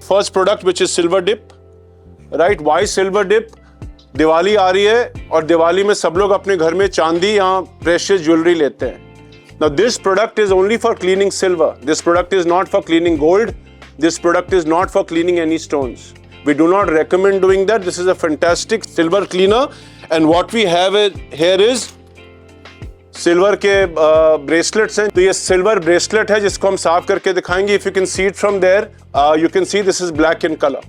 first product which is silver dip, right? Why silver dip? Diwali आ रही है और दिवाली में सब लोग अपने घर में चांदी या प्रेशियस ज्वेलरी लेते हैं. Now this product is only for cleaning silver. This product is not for cleaning gold. This product is not for cleaning any stones. We do not recommend doing that. This is a fantastic silver cleaner. And what we have here is silver के bracelets हैं. तो ये silver bracelet है जिसको हम साफ करके दिखाएंगे. If you can see it from there, you can see this is black in colour.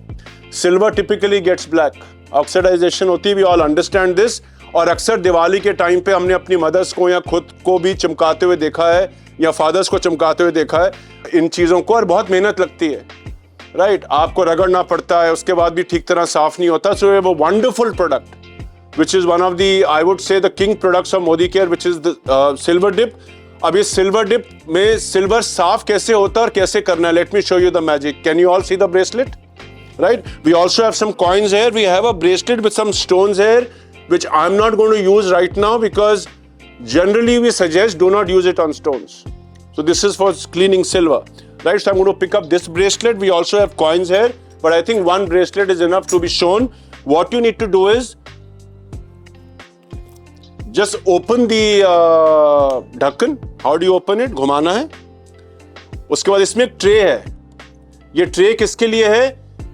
Silver typically gets black, oxidization होती है. We all understand this. और अक्सर दिवाली के टाइम पे हमने अपनी मदर्स को या खुद को भी चमकाते हुए देखा है या फादर्स को चमकाते हुए देखा है इन चीज़ों को, और बहुत मेहनत लगती है, राइट? आपको रगड़ना पड़ता है, उसके बाद भी ठीक तरह साफ नहीं होता. सो ये वो wonderful product which is one of the, I would say, the king products of Modicare, which is the silver dip. अब ये silver dip में silver साफ कैसे होता है और कैसे करना है? Let me show you the magic. Can you all see the bracelet? Right? We also have some coins here. We have a bracelet with some stones here, which I'm not going to use right now because generally we suggest do not use it on stones. So this is for cleaning silver, right? So I'm going to pick up this bracelet. We also have coins here, but I think one bracelet is enough to be shown. What you need to do is just open the ढक्कन. How do you open it? घुमाना है. उसके बाद इसमें एक tray है. ये tray किसके लिए है?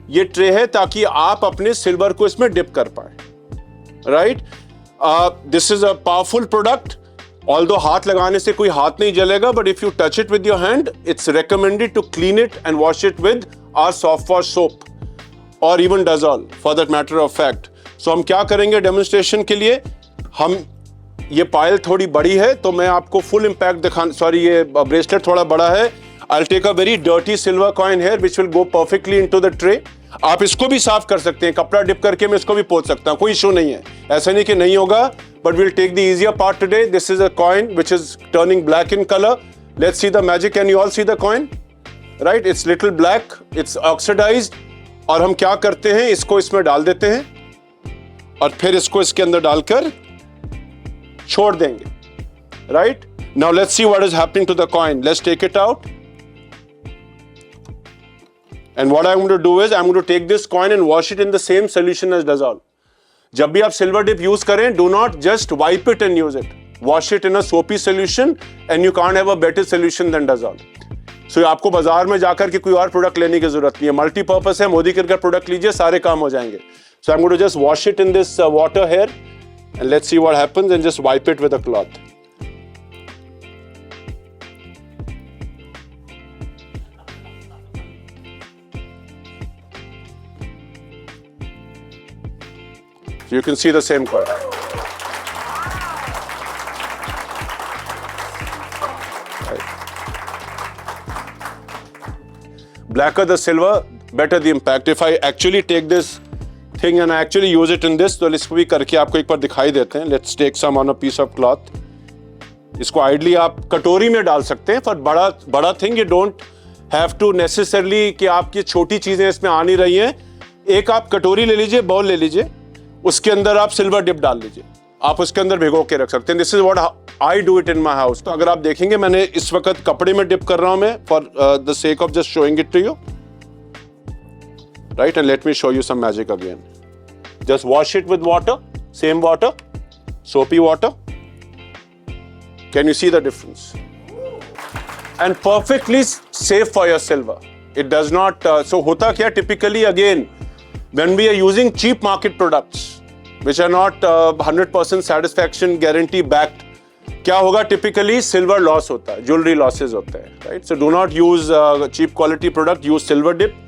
ये ट्रे है ताकि आप अपने सिल्वर को इसमें डिप कर पाए, right? This is a powerful product. Although हाथ लगाने से कोई हाथ नहीं जलेगा, but if you touch it with your hand, it's recommended to clean it and wash it with our soft wash soap और इवन डजॉल for that matter of fact. So हम क्या करेंगे डेमोन्स्ट्रेशन के लिए? हम ये पायल थोड़ी बड़ी है तो मैं आपको फुल इम्पैक्ट दिखा, सॉरी ये ब्रेसलेट थोड़ा बड़ा है. I'll take a very dirty silver coin here which will go perfectly into the tray. आप इसको भी साफ कर सकते हैं, कपड़ा डिप करके मैं इसको भी पोंछ सकता हूँ, कोई इशू नहीं है. ऐसा नहीं कि नहीं होगा, but we'll take the easier part today. This is a coin which is turning black in color. Let's see the magic. Can you all see the coin? Right? It's little black. It's oxidized. और हम क्या करते हैं, इसको इसमें डाल देते हैं और फिर इसको इसके अंदर डालकर छोड़ देंगे, right? Now let's see what is happening to the coin. Let's take it out. And what I'm going to do is I'm going to take this coin and wash it in the same solution as Dazol. जब भी आप silver dip use करें, do not just wipe it and use it. Wash it in a soapy solution and you can't have a better solution than Dazol. So आपको बाजार में जाकर के कोई और प्रोडक्ट लेने की जरूरत नहीं है. मल्टीपर्पस है, मोदीकेयर का प्रोडक्ट लीजिए, सारे काम हो जाएंगे. So I'm going to just wash it in this water here. And let's see what happens and just wipe it with a cloth. So you can see the same coin. Right. Blacker the silver, better the impact. If I actually take this thing and I actually use it in this, तो इसको भी करके आपको एक बार दिखाई देते हैं. Let's take some on a piece of cloth. इसको आइडली आप कटोरी में डाल सकते हैं, पर बड़ा thing you don't have to necessarily कि आपकी छोटी चीजें इसमें आ नहीं रही हैं. एक आप कटोरी ले लीजिए, बाउल ले लीजिए, उसके अंदर आप सिल्वर डिप डाल लीजिए, आप उसके अंदर भिगो के रख सकते हैं. This is what I do it in my house. तो अगर आप देखेंगे मैंने इस वक्त कपड़े में डिप कर रहा हूं मैं for the sake of just showing it to you, right? And let me show you some magic again. Just wash it with water, same water, soapy water. Can you see the difference? And perfectly safe for your silver. It does not, so hota kya typically again, when we are using cheap market products, which are not 100% satisfaction guarantee backed, क्या होगा? Typically silver loss होता है, jewellery losses होते हैं, right? So do not use cheap quality product, use silver dip.